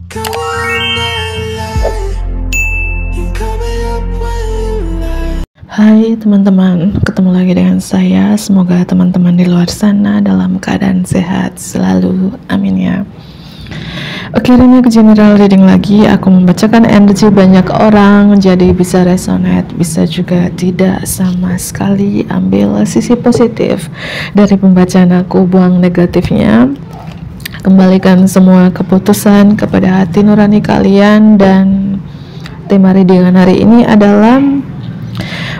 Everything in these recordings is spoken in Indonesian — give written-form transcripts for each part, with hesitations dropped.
Hai teman-teman, ketemu lagi dengan saya. Semoga teman-teman di luar sana dalam keadaan sehat selalu, amin ya. Oke, ini ke general reading lagi. Aku membacakan energi banyak orang, jadi bisa resonate, bisa juga tidak sama sekali. Ambil sisi positif dari pembacaan aku, buang negatifnya. Kembalikan semua keputusan kepada hati nurani kalian. Dan tema readingan hari ini adalah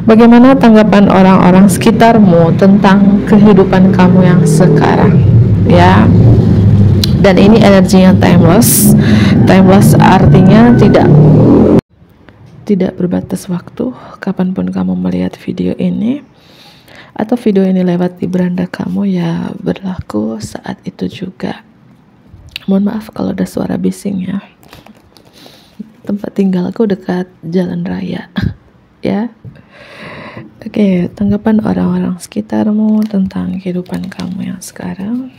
bagaimana tanggapan orang-orang sekitarmu tentang kehidupan kamu yang sekarang, ya. Dan ini energi yang timeless. Timeless artinya tidak berbatas waktu. Kapanpun kamu melihat video ini atau video ini lewat di beranda kamu, ya berlaku saat itu juga. Mohon maaf kalau ada suara bising ya. Tempat tinggalku dekat jalan raya, ya. Oke, tanggapan orang-orang sekitarmu tentang kehidupan kamu yang sekarang.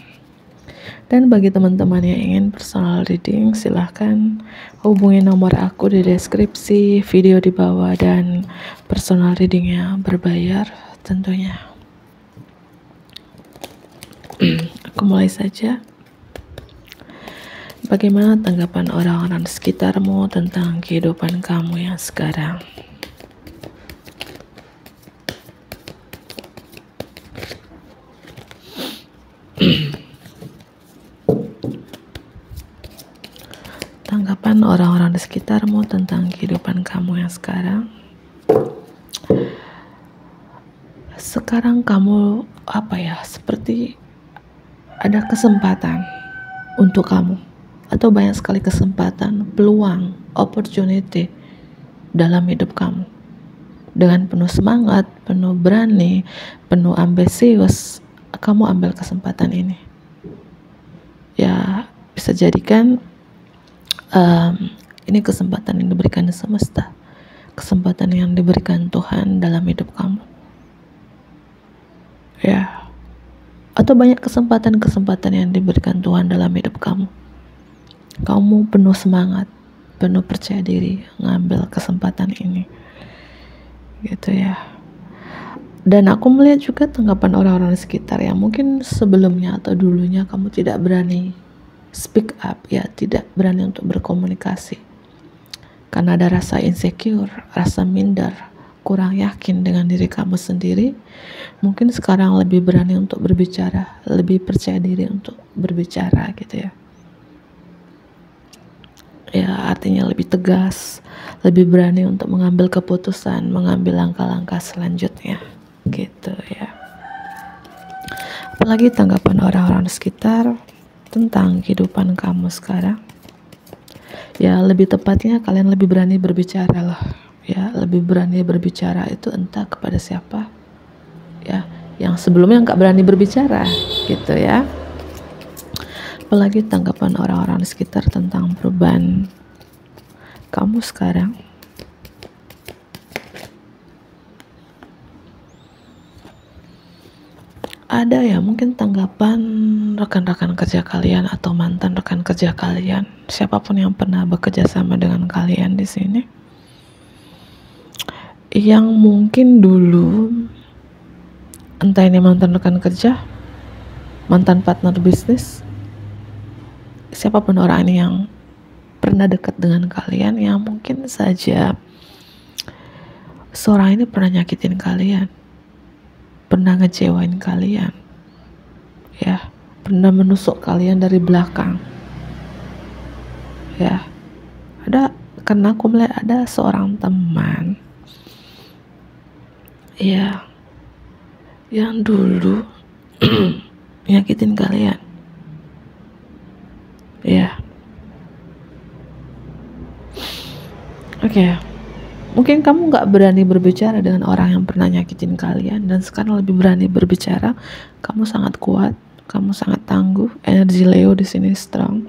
Dan bagi teman-teman yang ingin personal reading, silahkan hubungi nomor aku di deskripsi video di bawah, dan personal readingnya berbayar tentunya. Aku mulai saja. Bagaimana tanggapan orang-orang sekitarmu tentang kehidupan kamu yang sekarang? Tanggapan orang-orang di sekitarmu tentang kehidupan kamu yang sekarang. Sekarang kamu seperti ada kesempatan untuk kamu, atau banyak sekali kesempatan, peluang, opportunity dalam hidup kamu. Dengan penuh semangat, penuh berani, penuh ambisius, kamu ambil kesempatan ini. Ya, bisa jadikan ini kesempatan yang diberikan di semesta, kesempatan yang diberikan Tuhan dalam hidup kamu, ya. Atau banyak kesempatan-kesempatan yang diberikan Tuhan dalam hidup kamu. Kamu penuh semangat, penuh percaya diri ngambil kesempatan ini, gitu ya. Dan aku melihat juga tanggapan orang-orang di sekitar yang mungkin sebelumnya atau dulunya kamu tidak berani speak up, ya, tidak berani untuk berkomunikasi karena ada rasa insecure, rasa minder, kurang yakin dengan diri kamu sendiri. Mungkin sekarang lebih berani untuk berbicara, lebih percaya diri untuk berbicara, gitu ya. Ya, artinya lebih tegas, lebih berani untuk mengambil keputusan, mengambil langkah-langkah selanjutnya, gitu ya. Apalagi tanggapan orang-orang di sekitar tentang kehidupan kamu sekarang. Ya, lebih tepatnya kalian lebih berani berbicara lah, ya. Lebih berani berbicara itu entah kepada siapa, ya, yang sebelumnya nggak berani berbicara, gitu ya. Apalagi tanggapan orang-orang di sekitar tentang perubahan kamu sekarang. Ada ya mungkin tanggapan rekan-rekan kerja kalian atau mantan rekan kerja kalian, siapapun yang pernah bekerja sama dengan kalian di sini, yang mungkin dulu, entah ini mantan rekan kerja, mantan partner bisnis, siapapun orang ini yang pernah dekat dengan kalian, yang mungkin saja seorang ini pernah nyakitin kalian, pernah ngecewain kalian, ya, pernah menusuk kalian dari belakang, ya. Karena aku melihat ada seorang teman, ya, yang dulu nyakitin kalian, ya. Oke. Mungkin kamu gak berani berbicara dengan orang yang pernah nyakitin kalian, dan sekarang lebih berani berbicara. Kamu sangat kuat, kamu sangat tangguh. Energi Leo di sini strong.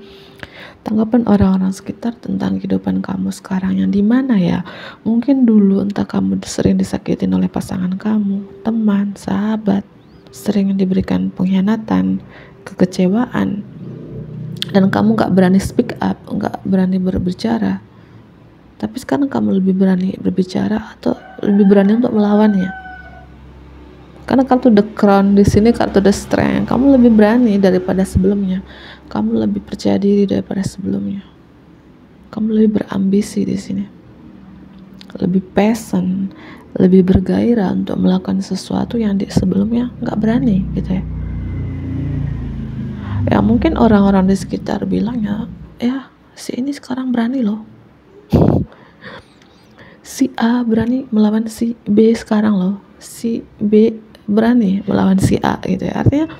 Tanggapan orang-orang sekitar tentang kehidupan kamu sekarang, yang dimana ya, mungkin dulu entah kamu sering disakitin oleh pasangan kamu, teman, sahabat, sering diberikan pengkhianatan, kekecewaan, dan kamu nggak berani speak up, nggak berani berbicara. Tapi sekarang kamu lebih berani berbicara atau lebih berani untuk melawannya. Karena kartu the crown di sini kartu the strength, kamu lebih berani daripada sebelumnya. Kamu lebih percaya diri daripada sebelumnya. Kamu lebih berambisi di sini, lebih passion, lebih bergairah untuk melakukan sesuatu yang di sebelumnya nggak berani gitu ya. Ya mungkin orang-orang di sekitar bilang ya si ini sekarang berani loh, si A berani melawan si B sekarang loh, si B berani melawan si A gitu ya. Artinya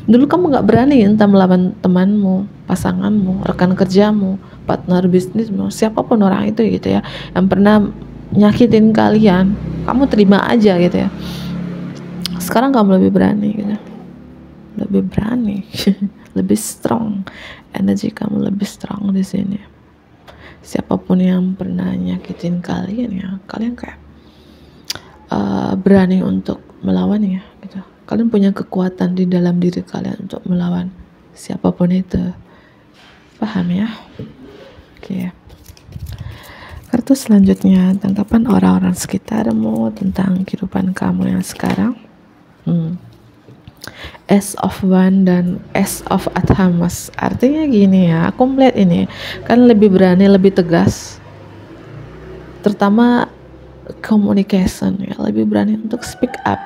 dulu kamu nggak berani entah melawan temanmu, pasanganmu, rekan kerjamu, partner bisnismu, siapapun orang itu gitu ya, yang pernah nyakitin kalian, kamu terima aja gitu ya. Sekarang kamu lebih berani gitu, lebih berani lebih strong, energi kamu lebih strong di sini. Siapapun yang pernah nyakitin kalian ya, kalian kayak berani untuk melawannya gitu. Kalian punya kekuatan di dalam diri kalian untuk melawan siapapun itu. Paham ya? Oke. Kartu selanjutnya, tanggapan orang-orang sekitarmu tentang kehidupan kamu yang sekarang. Ace of Wands dan Ace of Athamas. Artinya gini ya, aku melihat ini kan lebih berani, lebih tegas, terutama communication ya, lebih berani untuk speak up,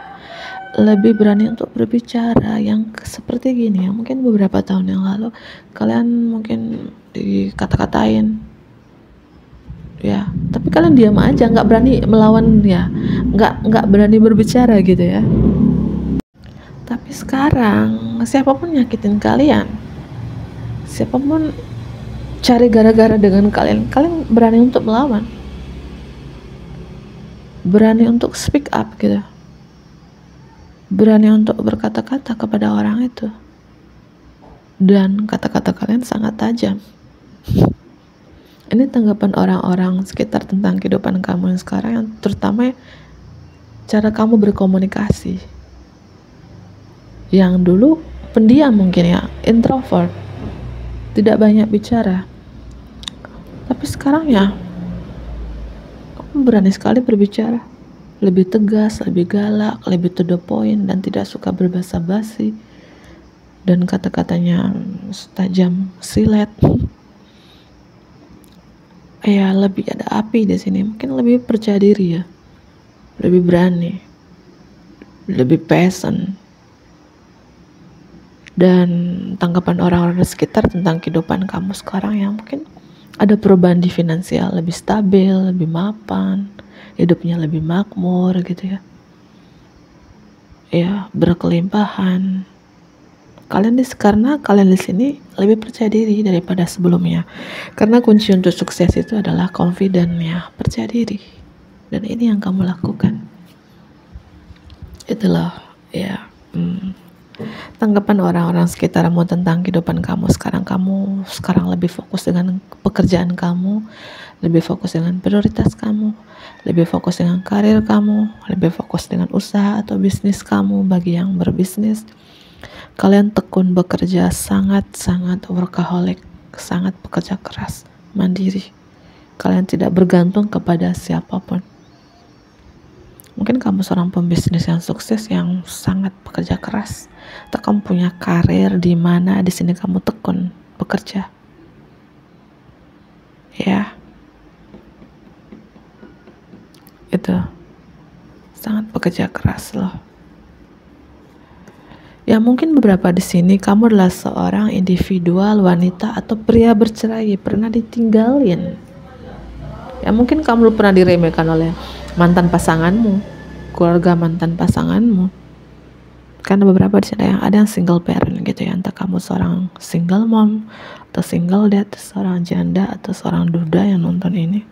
lebih berani untuk berbicara yang seperti gini ya. Mungkin beberapa tahun yang lalu kalian mungkin dikata-katain ya, tapi kalian diam aja, nggak berani melawan ya, nggak berani berbicara gitu ya. Tapi sekarang siapapun nyakitin kalian, siapapun cari gara-gara dengan kalian, kalian berani untuk melawan, berani untuk speak up gitu, berani untuk berkata-kata kepada orang itu, dan kata-kata kalian sangat tajam. Ini tanggapan orang-orang sekitar tentang kehidupan kamu yang sekarang, yang terutama cara kamu berkomunikasi. Yang dulu pendiam mungkin ya, introvert, tidak banyak bicara, tapi sekarang ya kamu berani sekali berbicara, lebih tegas, lebih galak, lebih to the point, dan tidak suka berbasa-basi, dan kata-katanya tajam silet. Ya lebih ada api di sini, mungkin lebih percaya diri ya, lebih berani, lebih passion. Dan tanggapan orang-orang di sekitar tentang kehidupan kamu sekarang yang mungkin ada perubahan di finansial, lebih stabil, lebih mapan, hidupnya lebih makmur gitu ya. Ya, berkelimpahan. Karena kalian di sini lebih percaya diri daripada sebelumnya. Karena kunci untuk sukses itu adalah confident ya, percaya diri. Dan ini yang kamu lakukan. Itulah ya. Tanggapan orang-orang sekitarmu tentang kehidupan kamu sekarang lebih fokus dengan pekerjaan kamu, lebih fokus dengan prioritas kamu, lebih fokus dengan karir kamu, lebih fokus dengan usaha atau bisnis kamu. Bagi yang berbisnis, kalian tekun bekerja, sangat-sangat workaholic, sangat bekerja keras, mandiri. Kalian tidak bergantung kepada siapapun. Mungkin kamu seorang pembisnis yang sukses, yang sangat bekerja keras, atau kamu punya karir di mana di sini kamu tekun bekerja, ya, itu sangat bekerja keras loh. Ya mungkin beberapa di sini kamu adalah seorang individual, wanita atau pria bercerai, pernah ditinggalin. Ya mungkin kamu pernah diremehkan oleh mantan pasanganmu, keluarga mantan pasanganmu. Karena beberapa di sini ada yang single parent gitu ya, entah kamu seorang single mom atau single dad, seorang janda atau seorang duda yang nonton ini.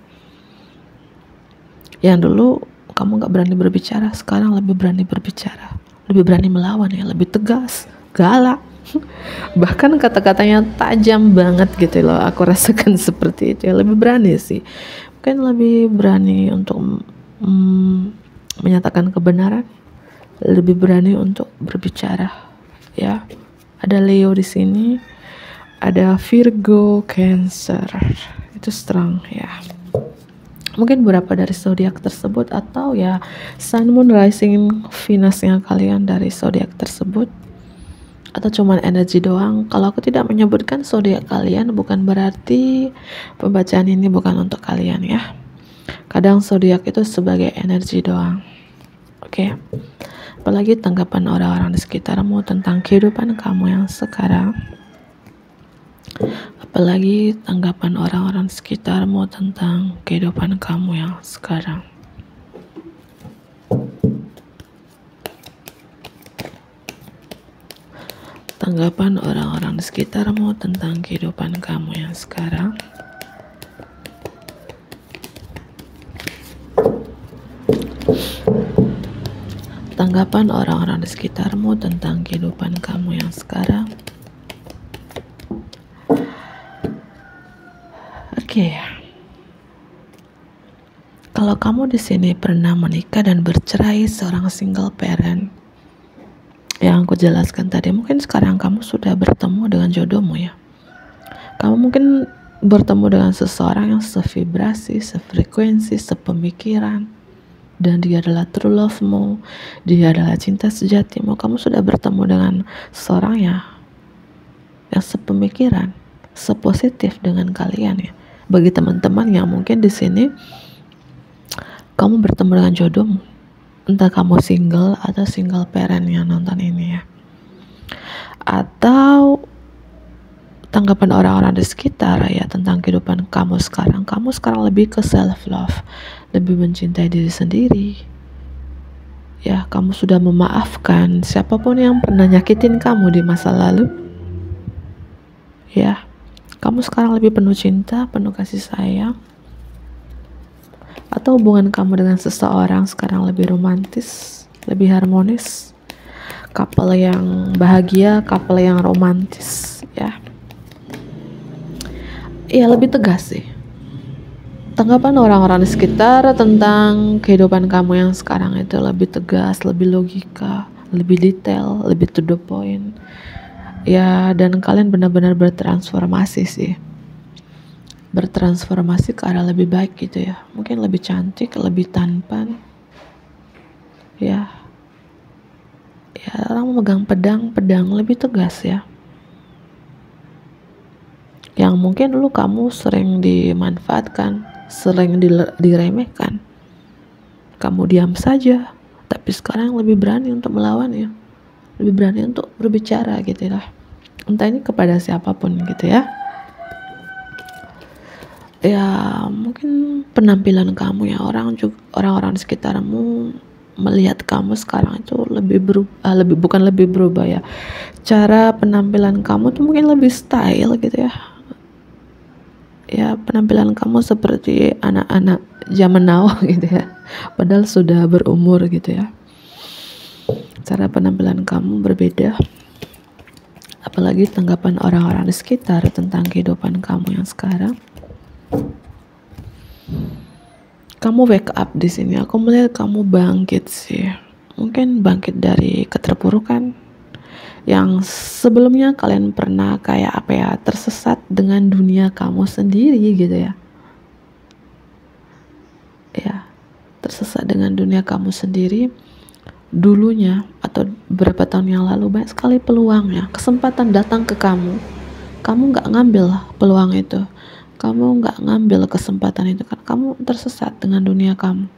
Yang dulu kamu gak berani berbicara, sekarang lebih berani berbicara, lebih berani melawan ya, lebih tegas, galak. Bahkan kata-katanya tajam banget gitu loh, aku rasakan seperti itu ya, lebih berani sih. Mungkin lebih berani untuk menyatakan kebenaran, lebih berani untuk berbicara ya. Ada Leo di sini, ada Virgo, Cancer. Itu strong ya. Mungkin beberapa dari zodiak tersebut, atau ya Sun, Moon, Rising, Venusnya kalian dari zodiak tersebut, atau cuman energi doang. Kalau aku tidak menyebutkan zodiak kalian, bukan berarti pembacaan ini bukan untuk kalian ya. Kadang zodiak itu sebagai energi doang. Oke. Apalagi tanggapan orang-orang di sekitarmu tentang kehidupan kamu yang sekarang. Apalagi tanggapan orang-orang di sekitarmu tentang kehidupan kamu yang sekarang. Tanggapan orang-orang di sekitarmu tentang kehidupan kamu yang sekarang. Tanggapan orang-orang di sekitarmu tentang kehidupan kamu yang sekarang. Oke. Kalau kamu di sini pernah menikah dan bercerai, seorang single parent, yang aku jelaskan tadi, mungkin sekarang kamu sudah bertemu dengan jodohmu ya. Kamu mungkin bertemu dengan seseorang yang sevibrasi, sefrekuensi, sepemikiran, dan dia adalah true love-mu, dia adalah cinta sejatimu. Kamu sudah bertemu dengan seseorang yang sepemikiran, sepositif dengan kalian ya. Bagi teman-teman yang mungkin di sini kamu bertemu dengan jodohmu, entah kamu single atau single parent yang nonton ini ya, atau tanggapan orang-orang di sekitar ya tentang kehidupan kamu sekarang. Kamu sekarang lebih ke self love, lebih mencintai diri sendiri ya. Kamu sudah memaafkan siapapun yang pernah nyakitin kamu di masa lalu ya. Kamu sekarang lebih penuh cinta, penuh kasih sayang. Atau hubungan kamu dengan seseorang sekarang lebih romantis, lebih harmonis. Couple yang bahagia, couple yang romantis ya. Ya lebih tegas sih. Tanggapan orang-orang di sekitar tentang kehidupan kamu yang sekarang itu lebih tegas, lebih logika, lebih detail, lebih to the point. Ya, dan kalian benar-benar bertransformasi sih. Bertransformasi ke arah lebih baik gitu ya. Mungkin lebih cantik, lebih tampan. Ya. Ya, orang memegang pedang lebih tegas ya. Yang mungkin dulu kamu sering dimanfaatkan, sering diremehkan. Kamu diam saja, tapi sekarang lebih berani untuk melawannya. Lebih berani untuk berbicara gitu lah. Entah ini kepada siapapun gitu ya. Ya mungkin penampilan kamu ya, orang-orang di sekitarmu melihat kamu sekarang itu bukan lebih berubah ya. Cara penampilan kamu tuh mungkin lebih style gitu ya. Ya penampilan kamu seperti anak-anak zaman now gitu ya. Padahal sudah berumur gitu ya. Cara penampilan kamu berbeda. Apalagi tanggapan orang-orang di sekitar tentang kehidupan kamu yang sekarang. Kamu wake up di sini. Aku melihat kamu bangkit sih. Mungkin bangkit dari keterpurukan yang sebelumnya kalian pernah tersesat dengan dunia kamu sendiri gitu ya. Ya, tersesat dengan dunia kamu sendiri. Dulunya atau beberapa tahun yang lalu banyak sekali peluangnya, kesempatan datang ke kamu nggak ngambil peluang itu, kamu nggak ngambil kesempatan itu karena kamu tersesat dengan dunia kamu.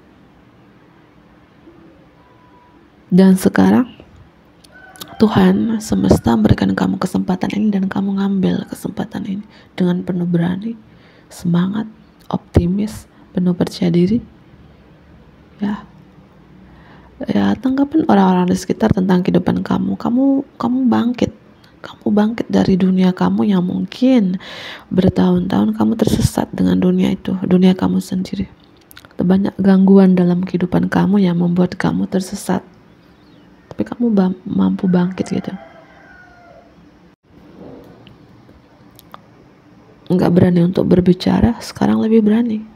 Dan sekarang Tuhan semesta memberikan kamu kesempatan ini dan kamu ngambil kesempatan ini dengan penuh berani, semangat, optimis, penuh percaya diri ya. Ya tanggapan orang-orang di sekitar tentang kehidupan kamu bangkit dari dunia kamu yang mungkin bertahun-tahun kamu tersesat dengan dunia itu, dunia kamu sendiri. Banyak gangguan dalam kehidupan kamu yang membuat kamu tersesat, tapi kamu mampu bangkit gitu. Nggak berani untuk berbicara, sekarang lebih berani.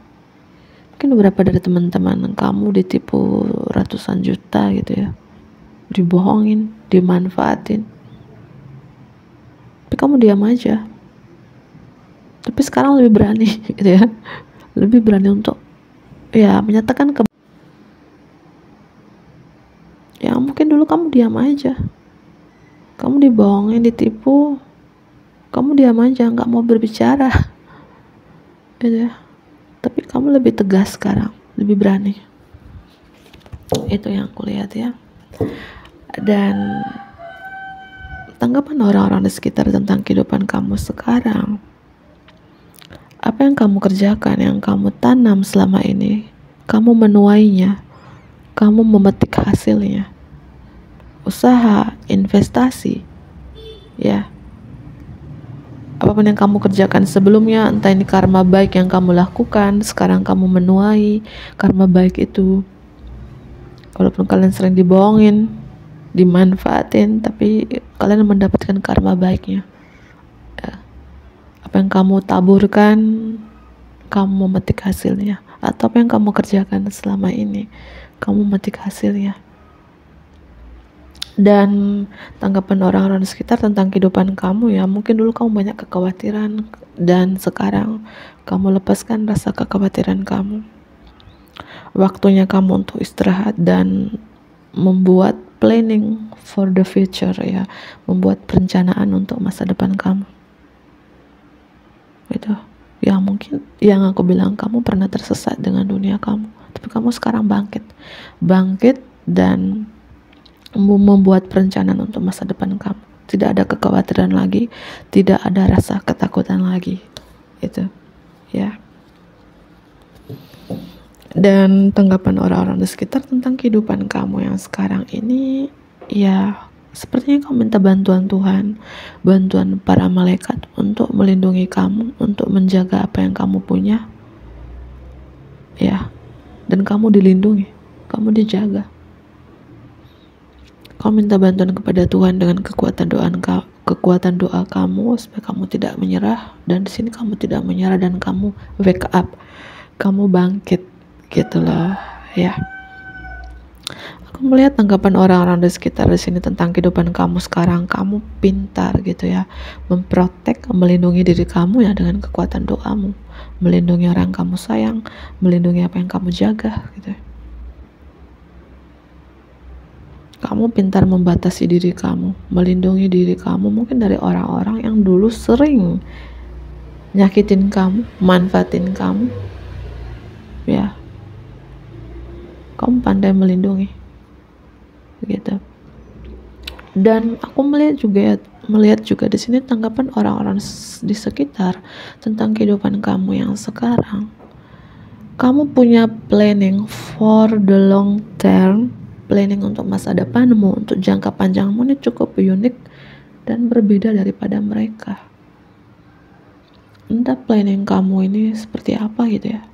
Mungkin beberapa dari teman-teman kamu ditipu ratusan juta gitu ya, dibohongin, dimanfaatin, tapi kamu diam aja. tapi sekarang lebih berani gitu ya, lebih berani untuk ya menyatakan ya mungkin dulu kamu diam aja, kamu dibohongin, ditipu, kamu diam aja, nggak mau berbicara gitu ya. Tapi kamu lebih tegas sekarang, lebih berani. Itu yang aku lihat ya. Dan tanggapan orang-orang di sekitar tentang kehidupan kamu sekarang, apa yang kamu kerjakan, yang kamu tanam selama ini, kamu menuainya, kamu memetik hasilnya. Usaha, investasi, ya. Apapun yang kamu kerjakan sebelumnya, entah ini karma baik yang kamu lakukan, sekarang kamu menuai karma baik itu. Walaupun kalian sering dibohongin, dimanfaatin, tapi kalian mendapatkan karma baiknya ya. Apa yang kamu taburkan, kamu memetik hasilnya. Atau apa yang kamu kerjakan selama ini, kamu memetik hasilnya. Dan tanggapan orang-orang di sekitar tentang kehidupan kamu ya, mungkin dulu kamu banyak kekhawatiran, dan sekarang kamu lepaskan rasa kekhawatiran kamu. Waktunya kamu untuk istirahat dan membuat planning for the future ya, membuat perencanaan untuk masa depan kamu. Itu ya, mungkin yang aku bilang, kamu pernah tersesat dengan dunia kamu, tapi kamu sekarang bangkit dan membuat perencanaan untuk masa depan kamu. Tidak ada kekhawatiran lagi, tidak ada rasa ketakutan lagi. Itu ya. Dan tanggapan orang-orang di sekitar tentang kehidupan kamu yang sekarang ini ya, sepertinya kamu minta bantuan Tuhan, bantuan para malaikat untuk melindungi kamu, untuk menjaga apa yang kamu punya ya. Dan kamu dilindungi, kamu dijaga. Kau minta bantuan kepada Tuhan dengan kekuatan doa kamu supaya kamu tidak menyerah, dan di sini kamu tidak menyerah dan kamu wake up, kamu bangkit gitu loh ya. Aku melihat tanggapan orang-orang di sekitar di sini tentang kehidupan kamu sekarang, kamu pintar gitu ya, memprotek, melindungi diri kamu ya dengan kekuatan doamu, melindungi orang kamu sayang, melindungi apa yang kamu jaga gitu. Kamu pintar membatasi diri kamu, melindungi diri kamu mungkin dari orang-orang yang dulu sering nyakitin kamu, manfaatin kamu ya. Kamu pandai melindungi begitu. Dan aku melihat juga di sini tanggapan orang-orang di sekitar tentang kehidupan kamu yang sekarang. Kamu punya planning for the long term, planning untuk masa depanmu, untuk jangka panjangmu ini cukup unik dan berbeda daripada mereka. Entah planning kamu ini seperti apa gitu ya.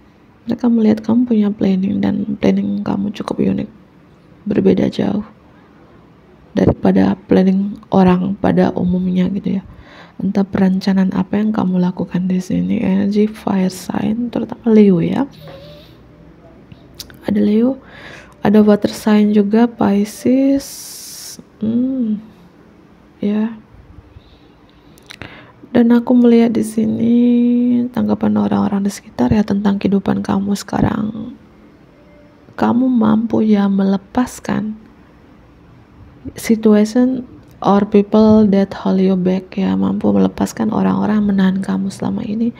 Mereka melihat kamu punya planning, dan planning kamu cukup unik, berbeda jauh daripada planning orang pada umumnya gitu ya. Entah perencanaan apa yang kamu lakukan di sini. Energi fire sign, terutama Leo ya. Ada Leo, ada water sign juga, Pisces ya. Dan aku melihat di sini tanggapan orang-orang di sekitar ya tentang kehidupan kamu sekarang. Kamu mampu ya melepaskan situation or people that hold you back ya, mampu melepaskan orang-orang yang menahan kamu selama ini,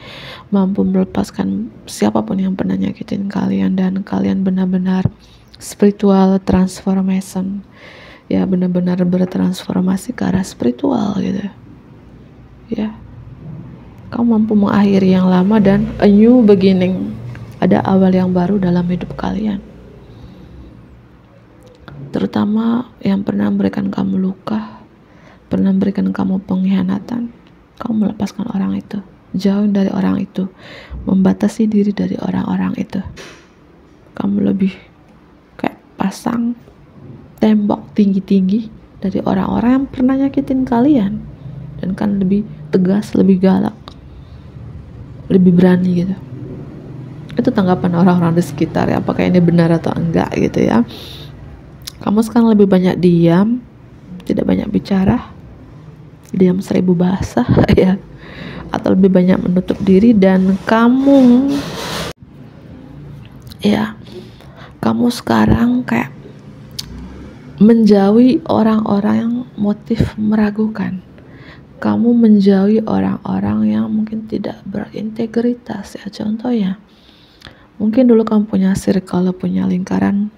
mampu melepaskan siapapun yang pernah nyakitin kalian, dan kalian benar-benar spiritual transformation ya, benar-benar bertransformasi ke arah spiritual gitu ya. Kamu mampu mengakhiri yang lama dan a new beginning, ada awal yang baru dalam hidup kalian. Terutama yang pernah memberikan kamu luka, pernah memberikan kamu pengkhianatan, kamu melepaskan orang itu, jauh dari orang itu, membatasi diri dari orang-orang itu. Kamu lebih kayak pasang tembok tinggi-tinggi dari orang-orang yang pernah nyakitin kalian, dan kan lebih tegas, lebih galak, lebih berani gitu. Itu tanggapan orang-orang di sekitar ya, apakah ini benar atau enggak gitu ya. Kamu sekarang lebih banyak diam, tidak banyak bicara, diam 1000 bahasa ya. atau lebih banyak menutup diri, dan kamu sekarang kayak menjauhi orang-orang yang motif meragukan. Kamu menjauhi orang-orang yang mungkin tidak berintegritas ya. Contohnya, mungkin dulu kamu punya circle, punya lingkaran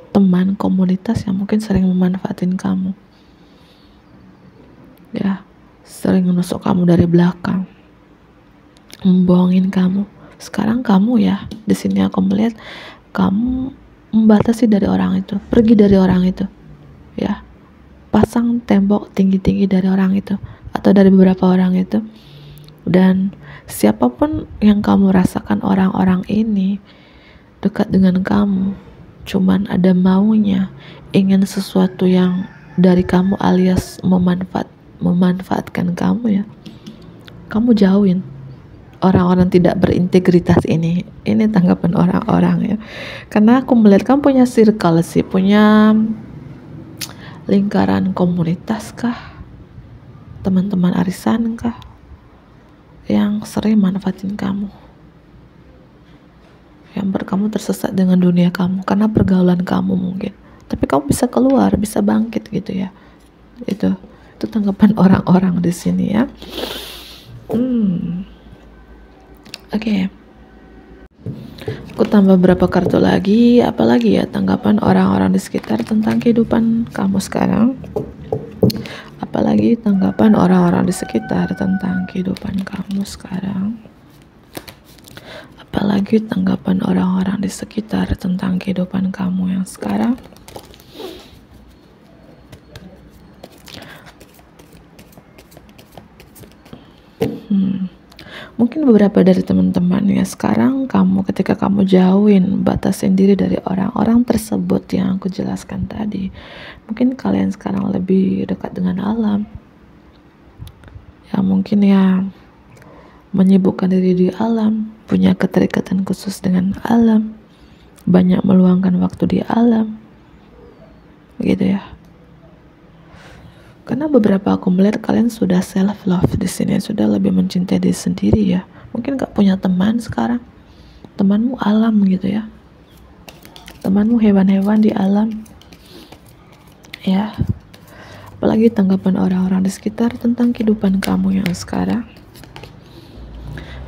teman, komunitas yang mungkin sering memanfaatin kamu ya, sering menusuk kamu dari belakang, membohongin kamu. Sekarang kamu ya, di sini aku melihat kamu membatasi dari orang itu, pergi dari orang itu ya, pasang tembok tinggi-tinggi dari orang itu atau dari beberapa orang itu. Dan siapapun yang kamu rasakan orang-orang ini dekat dengan kamu, cuman ada maunya, ingin sesuatu yang dari kamu alias memanfaatkan kamu ya, kamu jauhin orang-orang tidak berintegritas ini. Ini tanggapan orang-orang ya, karena aku melihat kamu punya circle sih, punya lingkaran komunitas kah, teman-teman arisan kah, yang sering manfaatin kamu, yang kamu tersesat dengan dunia kamu karena pergaulan kamu mungkin. Tapi kamu bisa keluar, bisa bangkit gitu ya. Itu tanggapan orang-orang di sini ya. Oke. Aku tambah berapa kartu lagi, apalagi ya tanggapan orang-orang di sekitar tentang kehidupan kamu sekarang. Apalagi tanggapan orang-orang di sekitar tentang kehidupan kamu sekarang. Apalagi tanggapan orang-orang di sekitar tentang kehidupan kamu yang sekarang. Mungkin beberapa dari teman-teman ya, sekarang kamu ketika kamu jauhin, batasin diri dari orang-orang tersebut yang aku jelaskan tadi, mungkin kalian sekarang lebih dekat dengan alam ya, mungkin ya menyibukkan diri di alam, punya keterikatan khusus dengan alam, banyak meluangkan waktu di alam gitu ya. Karena beberapa aku melihat kalian sudah self love di sini, sudah lebih mencintai diri sendiri ya. Mungkin gak punya teman sekarang, temanmu alam gitu ya, temanmu hewan-hewan di alam ya. Apalagi tanggapan orang-orang di sekitar tentang kehidupan kamu yang sekarang.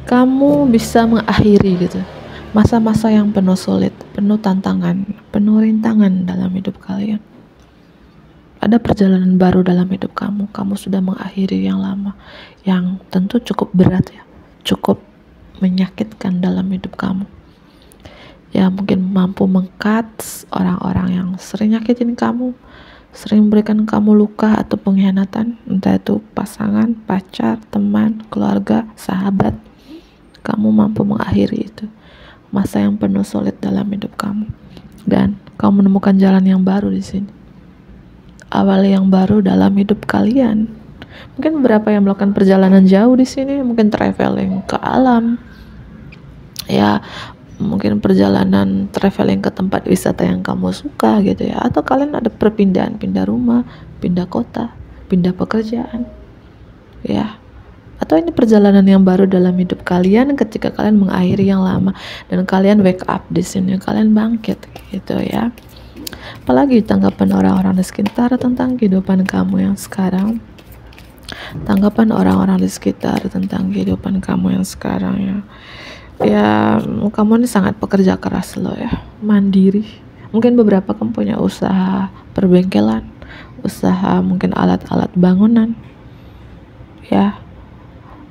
Kamu bisa mengakhiri gitu masa-masa yang penuh sulit, penuh tantangan, penuh rintangan dalam hidup kalian. Ada perjalanan baru dalam hidup kamu. Kamu sudah mengakhiri yang lama, yang tentu cukup berat ya, cukup menyakitkan dalam hidup kamu. Ya mungkin mampu meng-cut orang-orang yang sering nyakitin kamu, sering memberikan kamu luka atau pengkhianatan, entah itu pasangan, pacar, teman, keluarga, sahabat. Kamu mampu mengakhiri itu masa yang penuh sulit dalam hidup kamu, dan kamu menemukan jalan yang baru di sini. Awal yang baru dalam hidup kalian. Mungkin beberapa yang melakukan perjalanan jauh di sini, mungkin traveling ke alam, ya, mungkin perjalanan traveling ke tempat wisata yang kamu suka gitu ya, atau kalian ada perpindahan, pindah rumah, pindah kota, pindah pekerjaan, ya. Atau ini perjalanan yang baru dalam hidup kalian ketika kalian mengakhiri yang lama dan kalian wake up di sini, kalian bangkit gitu ya. Apalagi tanggapan orang-orang di sekitar tentang kehidupan kamu yang sekarang. Tanggapan orang-orang di sekitar tentang kehidupan kamu yang sekarang ya. Ya, kamu ini sangat pekerja keras loh ya, mandiri. Mungkin beberapa kamu punya usaha perbengkelan, usaha mungkin alat-alat bangunan ya,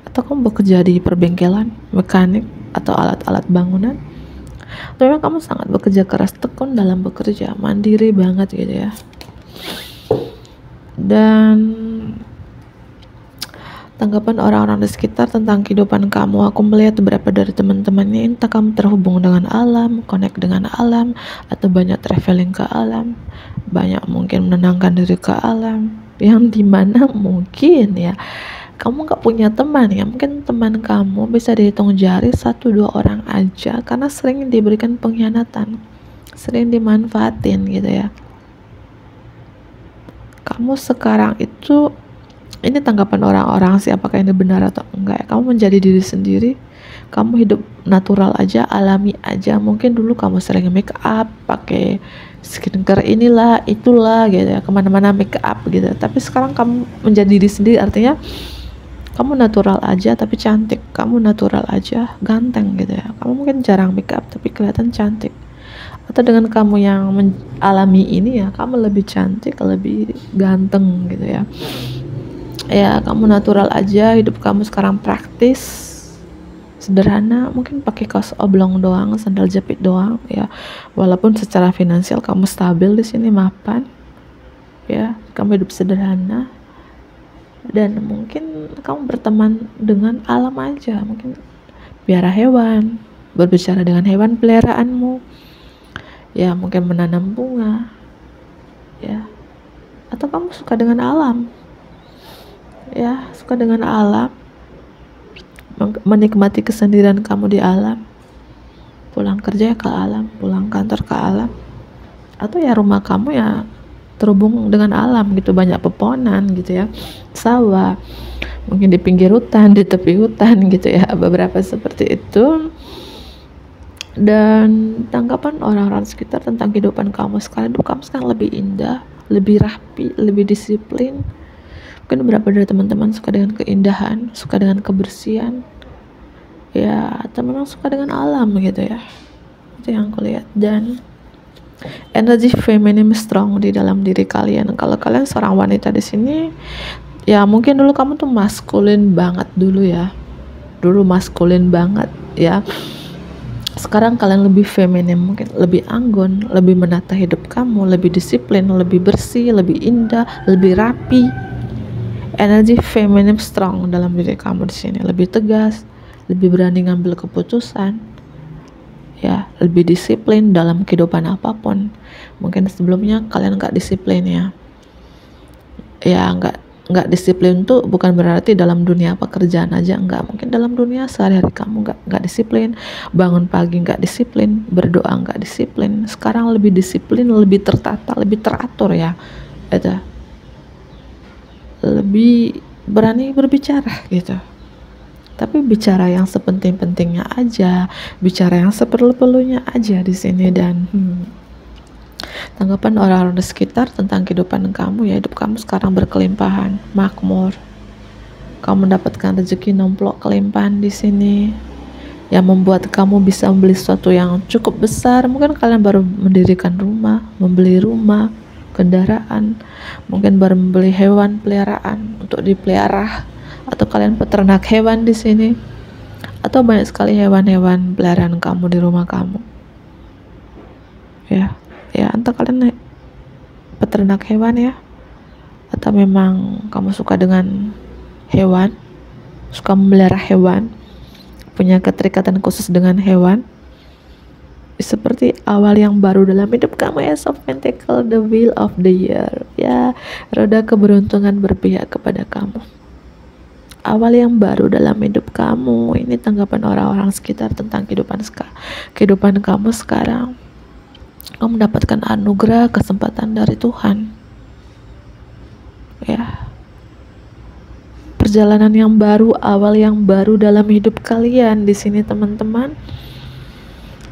atau kamu bekerja di perbengkelan, mekanik atau alat-alat bangunan. Tapi memang kamu sangat bekerja keras, tekun dalam bekerja, mandiri banget gitu ya. Dan tanggapan orang-orang di sekitar tentang kehidupan kamu, aku melihat beberapa dari teman-temannya, entah kamu terhubung dengan alam, connect dengan alam, atau banyak traveling ke alam, banyak mungkin menenangkan diri ke alam, yang dimana mungkin ya kamu gak punya teman ya, mungkin teman kamu bisa dihitung jari 1-2 orang aja, karena sering diberikan pengkhianatan, sering dimanfaatin gitu ya. Kamu sekarang itu Ini tanggapan orang-orang sih, apakah ini benar atau enggak ya. Kamu menjadi diri sendiri, kamu hidup natural aja, alami aja. Mungkin dulu kamu sering make up, pakai skincare inilah itulah gitu ya, kemana-mana make up gitu. Tapi sekarang kamu menjadi diri sendiri, artinya kamu natural aja tapi cantik, kamu natural aja ganteng gitu ya. Kamu mungkin jarang make up tapi kelihatan cantik. Atau dengan kamu yang alami ini ya, kamu lebih cantik, lebih ganteng gitu ya. Ya, kamu natural aja, hidup kamu sekarang praktis, sederhana, mungkin pakai kaos oblong doang, sandal jepit doang ya. Walaupun secara finansial kamu stabil di sini, mapan ya, kamu hidup sederhana. Dan mungkin kamu berteman dengan alam aja, mungkin piara hewan, berbicara dengan hewan peliharaanmu ya, mungkin menanam bunga ya, atau kamu suka dengan alam ya, suka dengan alam, menikmati kesendirian kamu di alam, pulang kerja ke alam, pulang kantor ke alam, atau ya rumah kamu ya terhubung dengan alam gitu, banyak pepohonan gitu ya, sawah, mungkin di pinggir hutan, di tepi hutan gitu ya, beberapa seperti itu. Dan tanggapan orang-orang sekitar tentang kehidupan kamu sekarang, hidup kamu sekarang lebih indah, lebih rapi, lebih disiplin. Mungkin beberapa dari teman-teman suka dengan keindahan, suka dengan kebersihan ya, atau memang suka dengan alam gitu ya. Itu yang aku lihat. Dan energi feminim strong di dalam diri kalian. Kalau kalian seorang wanita di sini ya, mungkin dulu kamu tuh maskulin banget dulu ya, dulu maskulin banget ya. Sekarang kalian lebih feminim, mungkin lebih anggun, lebih menata hidup kamu, lebih disiplin, lebih bersih, lebih indah, lebih rapi. Energi feminim strong dalam diri kamu di sini, lebih tegas, lebih berani ngambil keputusan ya, lebih disiplin dalam kehidupan apapun. Mungkin sebelumnya kalian nggak disiplin ya, nggak disiplin tuh bukan berarti dalam dunia pekerjaan aja, enggak, mungkin dalam dunia sehari-hari kamu nggak disiplin, bangun pagi nggak disiplin, berdoa nggak disiplin. Sekarang lebih disiplin, lebih tertata, lebih teratur ya, itu lebih berani berbicara gitu, tapi bicara yang sepenting-pentingnya aja, bicara yang seperlu-perlunya aja di sini. Dan tanggapan orang-orang di sekitar tentang kehidupan kamu ya, hidup kamu sekarang berkelimpahan, makmur, kamu mendapatkan rezeki nomplok kelimpahan di sini yang membuat kamu bisa membeli sesuatu yang cukup besar. Mungkin kalian baru mendirikan rumah, membeli rumah, kendaraan, mungkin baru membeli hewan peliharaan untuk dipelihara, atau kalian peternak hewan di sini, atau banyak sekali hewan-hewan peliharaan kamu di rumah kamu ya, entah kalian peternak hewan ya, atau memang kamu suka dengan hewan, suka memelihara hewan, punya keterikatan khusus dengan hewan. Seperti awal yang baru dalam hidup kamu, Ace of Pentacles, the wheel of the year ya, roda keberuntungan berpihak kepada kamu, awal yang baru dalam hidup kamu. Ini tanggapan orang-orang sekitar tentang kehidupan kamu sekarang. Kamu mendapatkan anugerah, kesempatan dari Tuhan ya, perjalanan yang baru, awal yang baru dalam hidup kalian di sini teman-teman.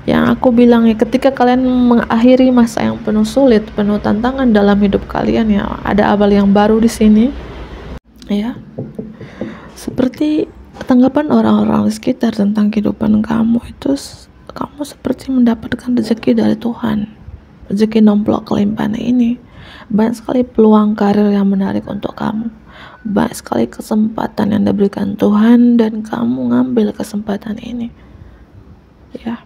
Yang aku bilang ya, ketika kalian mengakhiri masa yang penuh sulit, penuh tantangan dalam hidup kalian ya, ada awal yang baru di sini ya. Seperti tanggapan orang-orang di sekitar tentang kehidupan kamu itu, kamu seperti mendapatkan rezeki dari Tuhan, rezeki nomplok kelimpahan ini. Banyak sekali peluang karir yang menarik untuk kamu, banyak sekali kesempatan yang diberikan Tuhan, dan kamu ngambil kesempatan ini ya,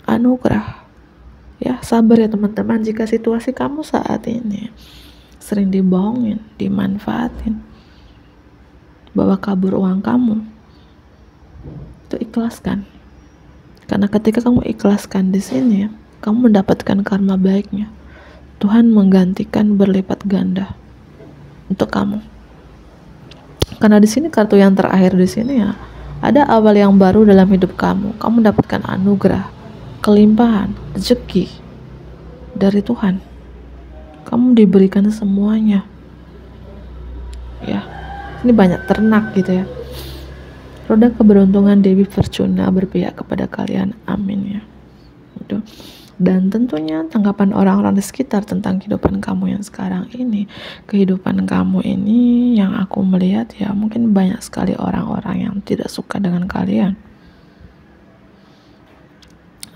anugerah ya. Sabar ya teman-teman, jika situasi kamu saat ini sering dibohongin, dimanfaatin, bawa kabur uang kamu, itu ikhlaskan, karena ketika kamu ikhlaskan di sini, kamu mendapatkan karma baiknya. Tuhan menggantikan berlipat ganda untuk kamu. Karena di sini kartu yang terakhir di sini ya, ada awal yang baru dalam hidup kamu. Kamu mendapatkan anugerah, kelimpahan, rezeki dari Tuhan. Kamu diberikan semuanya ya. Ini banyak ternak gitu ya. Roda keberuntungan Dewi Fortuna berpihak kepada kalian, amin ya. Gitu. Dan tentunya tanggapan orang-orang di sekitar tentang kehidupan kamu yang sekarang ini, kehidupan kamu ini yang aku melihat ya, mungkin banyak sekali orang-orang yang tidak suka dengan kalian,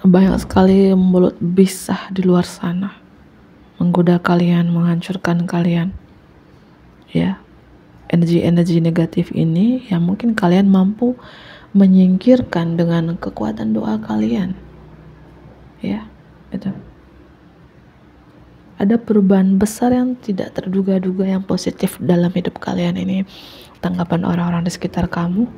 banyak sekali mulut bisah di luar sana menggoda kalian, menghancurkan kalian ya. Energi-energi negatif ini yang mungkin kalian mampu menyingkirkan dengan kekuatan doa kalian ya. Itu ada perubahan besar yang tidak terduga-duga yang positif dalam hidup kalian ini. Tanggapan orang-orang di sekitar kamu,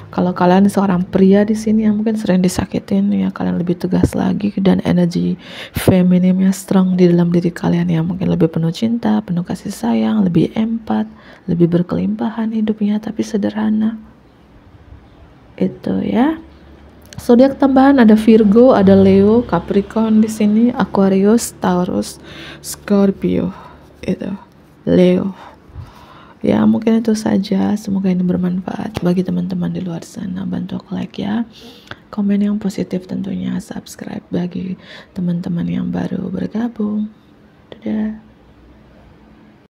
kalau kalian seorang pria di sini yang mungkin sering disakitin ya, kalian lebih tegas lagi dan energi femininnya strong di dalam diri kalian yang mungkin lebih penuh cinta, penuh kasih sayang, lebih empat, lebih berkelimpahan hidupnya tapi sederhana. Itu ya. Zodiak tambahan ada Virgo, ada Leo, Capricorn di sini, Aquarius, Taurus, Scorpio, itu Leo. Ya mungkin itu saja. Semoga ini bermanfaat bagi teman-teman di luar sana. Bantu like ya, komen yang positif tentunya, subscribe bagi teman-teman yang baru bergabung. Dadah.